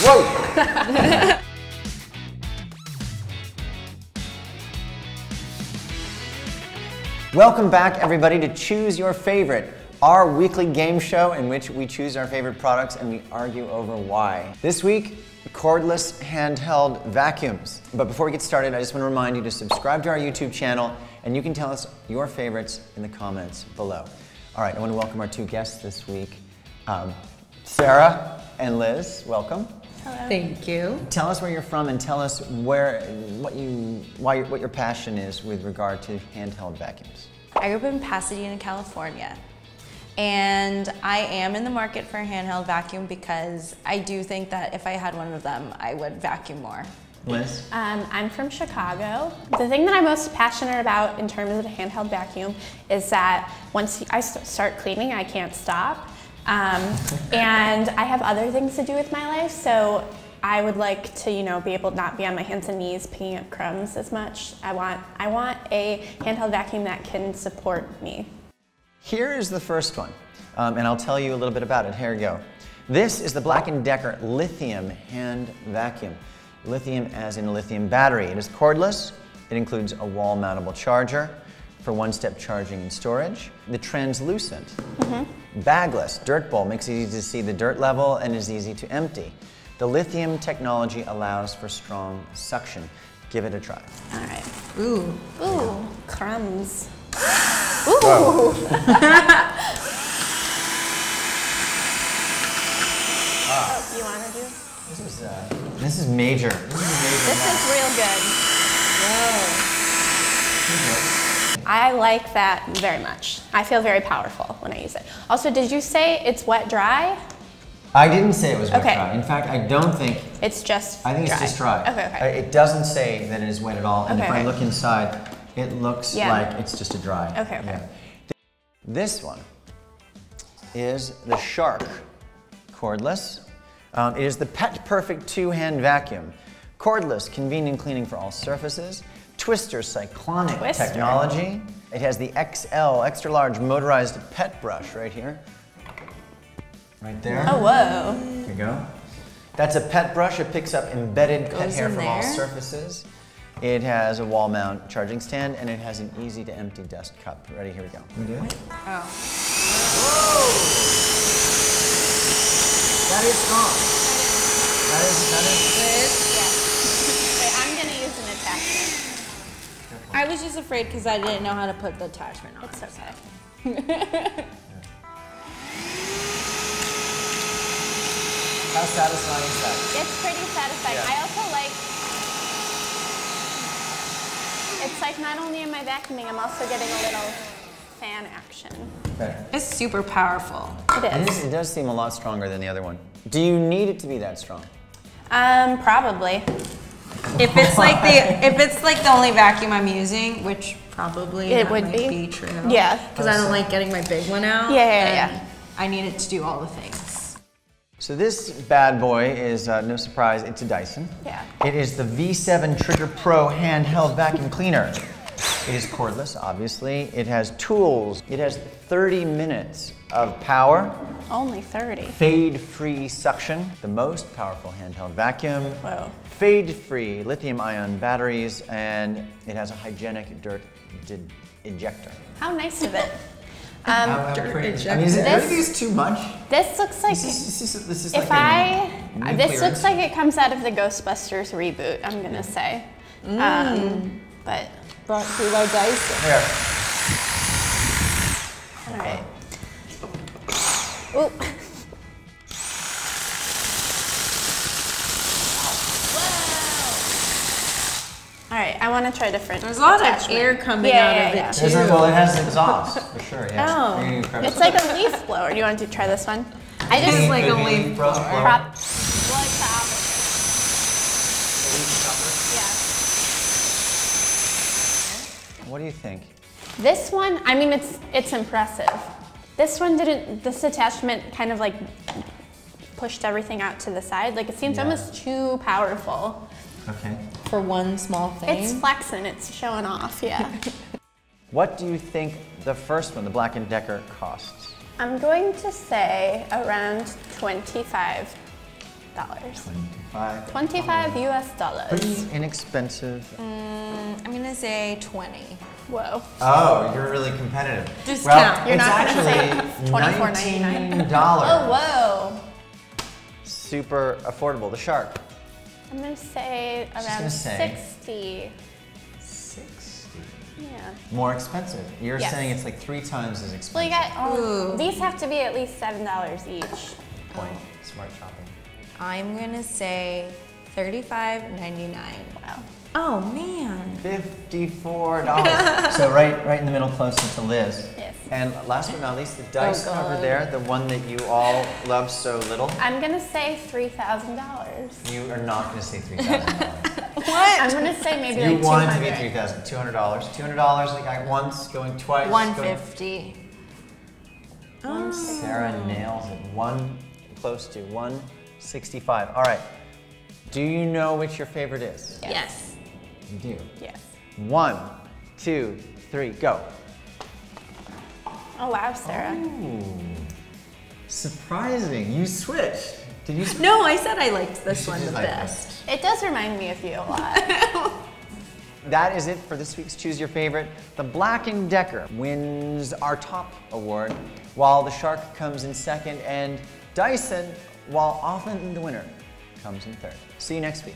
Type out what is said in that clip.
Whoa! Welcome back, everybody, to Choose Your Favorite, our weekly game show in which we choose our favorite products and we argue over why. This week, cordless handheld vacuums. But before we get started, I just want to remind you to subscribe to our YouTube channel, and you can tell us your favorites in the comments below. All right, I want to welcome our two guests this week, Sarah and Liz. Welcome. Hello. Thank you. Tell us where you're from and tell us what your passion is with regard to handheld vacuums. I grew up in Pasadena, California, and I am in the market for a handheld vacuum because I do think that if I had one of them, I would vacuum more. Liz? I'm from Chicago. The thing that I'm most passionate about in terms of the handheld vacuum is that once I start cleaning, I can't stop. And I have other things to do with my life, so I would like to, be able to not be on my hands and knees picking up crumbs as much. I want a handheld vacuum that can support me. Here is the first one, and I'll tell you a little bit about it. Here we go. This is the Black & Decker lithium hand vacuum. Lithium as in a lithium battery. It is cordless. It includes a wall-mountable charger for one-step charging and storage. The translucent, bagless dirt bowl makes it easy to see the dirt level and is easy to empty. The lithium technology allows for strong suction. Give it a try. All right. Ooh. Ooh, crumbs. Ooh. Oh, you want to do? This is major. This is real good. Whoa. I like that very much. I feel very powerful when I use it. Also, did you say it's wet dry? I didn't say it was wet Okay. dry. In fact, I don't think. It's just I think dry. it's just dry. Okay. It doesn't say that it is wet at all, and Okay, if I okay. look inside, it looks like it's just a dry. Okay. Yeah. This one is the Shark cordless. It is the Pet Perfect two-hand vacuum. Cordless, convenient cleaning for all surfaces. Twister cyclonic technology. It has the XL, extra large motorized pet brush right here. Right there. Oh, whoa. There you go. That's a pet brush. It picks up embedded pet hair in from all there. surfaces. It has a wall mount charging stand, and it has an easy to empty dust cup. Ready? Here we go. Can we do it? Oh. Whoa! That is strong. That is. Wait, I'm gonna use an attachment. I was just afraid because I didn't know how to put the attachment on. It's okay. How satisfying is that? It's pretty satisfying. Yeah. I also like, it's like not only am I vacuuming, I'm also getting a little fan action. Okay. It's super powerful. It is. It does seem a lot stronger than the other one. Do you need it to be that strong? Probably. If it's like the only vacuum I'm using, which probably It that would might be. true. Yeah. Because I don't like getting my big one out. Yeah. I need it to do all the things. So this bad boy is, no surprise, it's a Dyson. Yeah. It is the V7 Trigger Pro handheld vacuum cleaner. It is cordless, obviously. It has tools. It has 30 minutes of power. Only 30. Fade-free suction, the most powerful handheld vacuum. Whoa. Fade-free lithium-ion batteries, and it has a hygienic dirt ejector. How nice of it. Dirt ejector. I mean, is it, This- everything is too much? This looks like, This is if like this looks like it comes out of the Ghostbusters reboot, I'm gonna say. But, Brought to you by Dyson. Here. all right. Ooh. All right, I want to try different. There's a lot of attachment. air coming Yeah, out yeah, of yeah. it There's too. well, it has exhaust, for sure, yeah. Oh, You're gonna grab it's some. like a leaf blower. Do you want to try this one? I It's just like a Maybe leaf brush blower. blower. prop. Well, it's the opposite. Yeah. What do you think? This one, I mean, it's impressive. This one didn't. This attachment kind of like pushed everything out to the side. Like it seems Yeah. almost too powerful. Okay. For one small thing. It's flexing. It's showing off. Yeah. What do you think the first one, the Black & Decker, costs? I'm going to say around 25. $25. 25 US dollars. Pretty inexpensive. I'm gonna say 20. Whoa. Oh, you're really competitive. Discount. You're it's not gonna say actually $24.99. $19. Oh, whoa. Super affordable. The shark. I'm gonna say She's around gonna say 60. 60. Yeah. More expensive. You're Yes. saying it's like 3 times as expensive. Well, you got, Ooh. these have to be at least $7 each. Point. Smart shopping. I'm gonna say $35.99. Wow. Oh man. $54. So right in the middle, closer to Liz. Yes. And last but not least, the dice God. cover there, the one that you all love so little. I'm gonna say $3,000. You are not going to say $3,000. What? I'm gonna say maybe You like want it to be $200. $3,000. $200. $200 like I once, going twice. 150. Sarah nails it. Close to 165. All right. Do you know which your favorite is? Yes. You do. Yes. 1, 2, 3, go. Oh wow, Sarah. Ooh. Surprising. You switched. Did you switch? No, I said I liked this She one did the like best. It does remind me of you a lot. That is it for this week's Choose Your Favorite. The Black & Decker wins our top award, while the Shark comes in second, and Dyson, while often the winner, comes in third. See you next week.